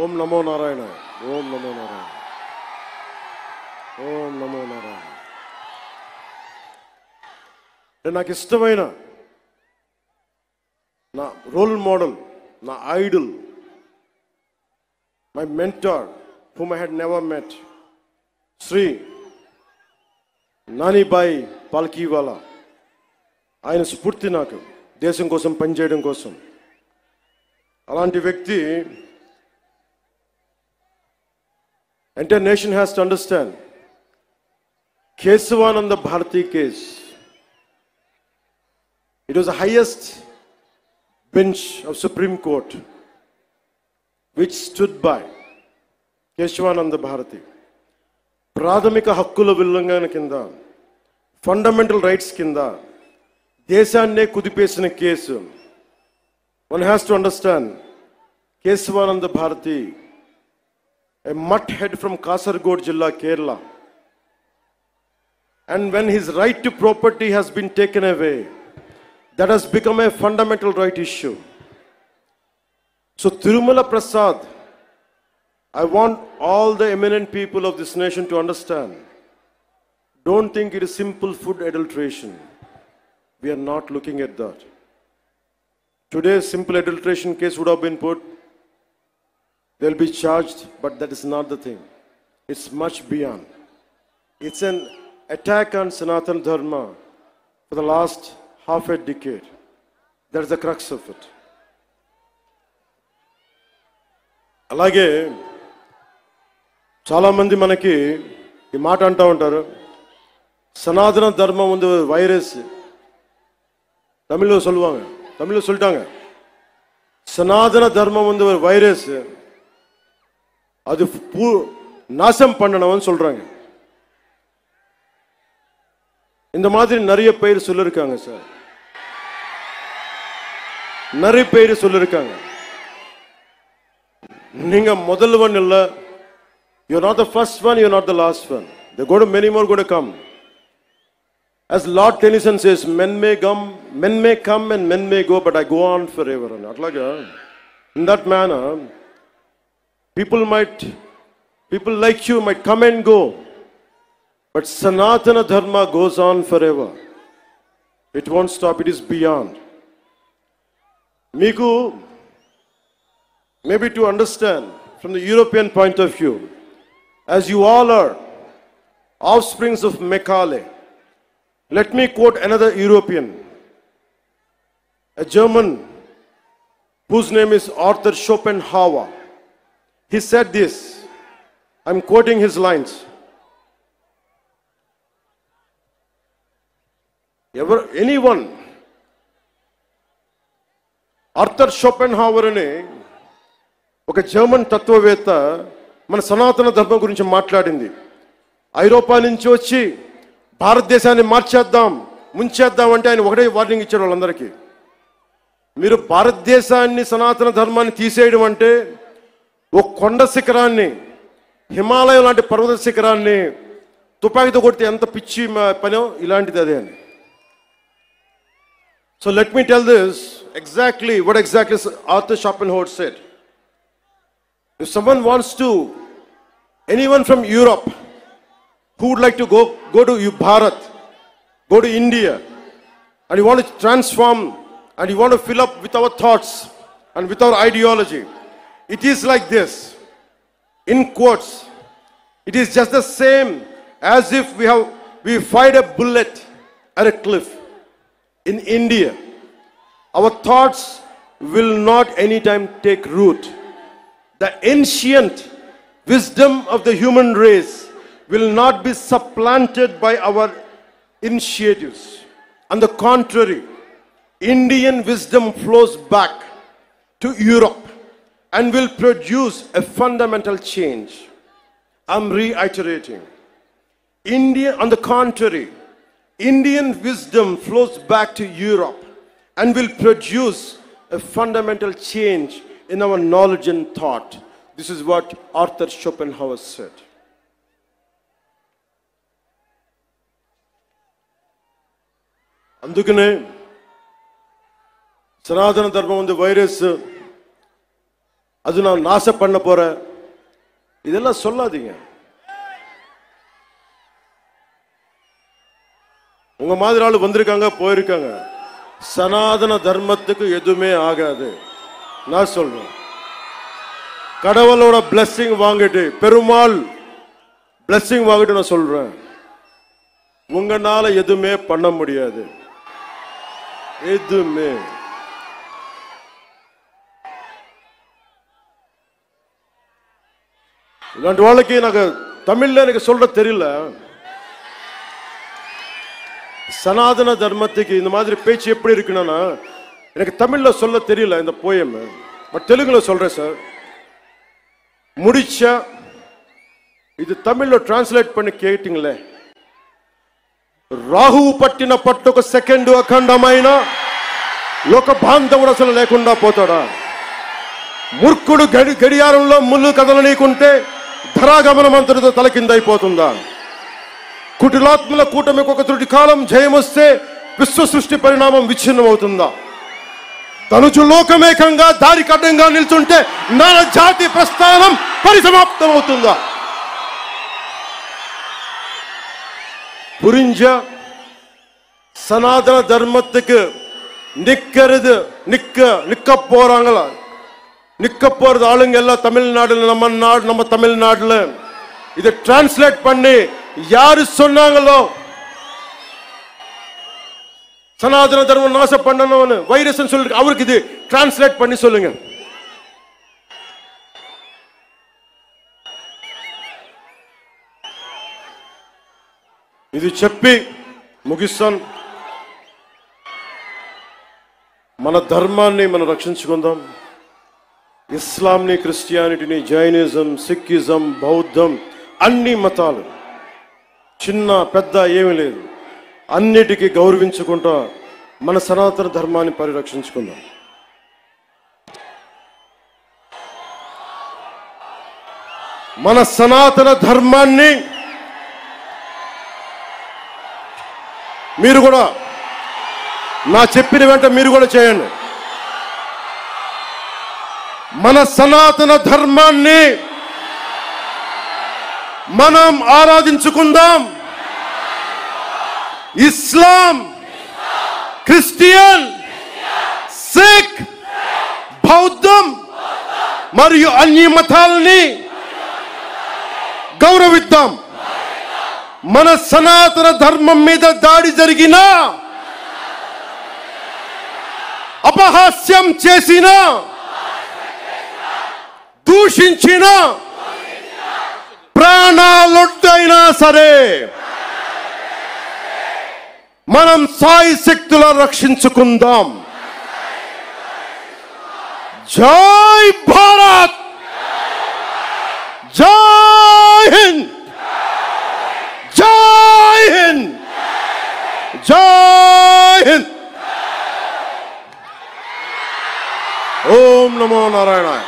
ఓం నమో నారాయణ. ఓం నమో నారాయణ. ఓం నమో నారాయణ. నాకు ఇష్టమైన నా రోల్ మోడల్, నా idol, my mentor whom I had never met, Shri Nanibai Palkhivala. ఆయన స్ఫూర్తి నాకు దేశం కోసం పనిచేయడం కోసం. అలాంటి వ్యక్తి entire nation has to understand. Kesavananda Bharati case, it was the highest bench of Supreme Court which stood by Kesavananda Bharati. Pradhamika hakkula villangana kinda, fundamental rights kinda deshanne kudipesina case. One has to understand Kesavananda Bharati, a mutt head from Kasaragod Jilla, Kerala. And when his right to property has been taken away, that has become a fundamental right issue. So Tirumala Prasad, I want all the eminent people of this nation to understand. Don't think it is simple food adulteration. We are not looking at that. Today, simple adulteration case would have been put. They'll be charged, but that is not the thing. It's much beyond. It's an attack on Sanatana Dharma for the last half a decade. That's the crux of it. అలాగే చాలామంది మనకి ఈ మాట అంటూ ఉంటారు, సనాతన ధర్మం வந்து వైరస్. தமிழில் சொல்லுவாங்க, தமிழில் சொல்லிட்டாங்க, சனாதன தர்மம் வந்து ஒரு வைரஸ், அது நாசம் பண்ணணும்னு சொல்றாங்க. இந்த மாதிரி நிறைய பேர் சொல்லிருக்காங்க சார், நிறைய பேர் சொல்லிருக்காங்க. நீங்க முதல்வன் இல்ல, you're not the first one, you're not the last one. There go to many more going to come. As Lord Tennyson says, men may come and men may go, but I go on forever. And atlaga, in that manner, people like you might come and go, but Sanatana Dharma goes on forever. It won't stop, it is beyond. Miku, maybe to understand from the European point of view, as you all are offsprings of Macaulay, let me quote another European, a German whose name is Arthur Schopenhauer. He said this, I'm quoting his lines. Anyone, Arthur Schopenhauer అనే ఒక German తత్వవేత్త మన సనాతన ధర్మం గురించి మాట్లాడింది. ఐరోపా నుంచి వచ్చి భారతదేశాన్ని మార్చేద్దాం, ముంచేద్దాం అంటే ఆయన ఒకటే వార్నింగ్ ఇచ్చాడు వాళ్ళందరికీ. మీరు భారతదేశాన్ని సనాతన ధర్మాన్ని తీసేయడం అంటే ఒక కొండ శిఖరాన్ని, హిమాలయం లాంటి పర్వత శిఖరాన్ని తుపాకీతో కొడితే ఎంత పిచ్చి పనో ఇలాంటిది అదే అని. So let me tell this exactly what exactly Arthur Schopenhauer said. If someone wants to, anyone from Europe who would like to go to Bharat, go to India, and you want to transform and you want to fill up with our thoughts and with our ideology, it is like this, in quotes, it is just the same as if we fired a bullet at a cliff. In India, our thoughts will not anytime take root. The ancient wisdom of the human race will not be supplanted by our initiatives. On the contrary, Indian wisdom flows back to Europe and will produce a fundamental change. I'm reiterating. On the contrary, Indian wisdom flows back to Europe and will produce a fundamental change in our knowledge and thought. This is what Arthur Schopenhauer said. అందుకనే సనాతన ధర్మం ఉంది virus, அது நான் நாச பண்ண போறேன், இதெல்லாம் சொல்லாதீங்க. உங்க மாதிரி ஆளு வந்திருக்காங்க, போயிருக்காங்க. சனாதன தர்மத்துக்கு எதுவுமே ஆகாது. நான் சொல்றேன், கடவுளோட பிளெஸிங் வாங்கிட்டு, பெருமாள் பிளெஸிங் வாங்கிட்டு நான் சொல்றேன், உங்களால எதுவுமே பண்ண முடியாது. எதுவுமே. இல்லாண்டி வாழ்க்கை எனக்கு தமிழ்ல எனக்கு சொல்ற தெரியல. சனாதன தர்மத்துக்கு இந்த மாதிரி பேச்சு எப்படி இருக்குன்னா எனக்கு தமிழ்ல சொல்ல தெரியல இந்த போயம். பட் தெலுங்குல சொல்றேன் சார். முடிச்சா ఇది తమిళ్లో ట్రాన్స్లేట్ పని కేటింగ్లే. రాహువు పట్టిన పట్టొక సెకండ్ అఖండమైన లోక బాంధవుడు అసలు లేకుండా పోతాడా? మూర్ఖుడు గడియారంలో ముళ్ళు కదలనీకుంటే ధరాగమనం అంతటితో తల కింద అయిపోతుందా? కుటిలాత్మల కూటమికి ఒక త్రుటి కాలం జయమొస్తే విశ్వ సృష్టి పరిణామం విచ్ఛిన్నం అవుతుందా? తనుచు లోకమేకంగా దారి కడ్డంగా నిల్చుంటే నాన జాతి ప్రస్థానం పరిసమాప్తం అవుతుందా? புரிஞ்ச சனாதன தர்மத்துக்கு நிக்கிறது நிக்க போறாங்களா? நிக்க போறது ஆளுங்க எல்லாம் தமிழ்நாடுல, நம்ம தமிழ்நாடுல. இதை டிரான்ஸ்லேட் பண்ணி யாரு சொன்னாங்களோ சனாதன தர்மம் நாசம் பண்ணணும்னு வைரஸ் சொல்லி அவருக்கு இது டிரான்ஸ்லேட் பண்ணி சொல்லுங்க. ఇది చెప్పి ముగిస్తాను. మన ధర్మాన్ని మనం రక్షించుకుందాం. ఇస్లాంని, క్రిస్టియానిటీని, జైనిజం, సిక్కిజం, బౌద్ధం, అన్ని మతాలు చిన్న పెద్ద ఏమీ లేదు, అన్నిటికీ గౌరవించుకుంటా మన సనాతన ధర్మాన్ని పరిరక్షించుకుందాం. మన సనాతన ధర్మాన్ని మీరు కూడా నా చెప్పిన వెంట మీరు కూడా చేయండి. మన సనాతన ధర్మాన్ని మనం ఆరాధించుకుందాం. ఇస్లాం, క్రిస్టియన్, సిక్, బౌద్ధం మరియు అన్ని మతాలని గౌరవిద్దాం. మన సనాతన ధర్మం మీద దాడి జరిగినా, అపహాస్యం చేసిన, దూషించిన, ప్రాణాలొడ్డైనా సరే మనం సాయి శక్తుల రక్షించుకుందాం. జై భారత్, జై హింద్, జై హింద్, జై హింద్. ఓం నమో నారాయణాయ.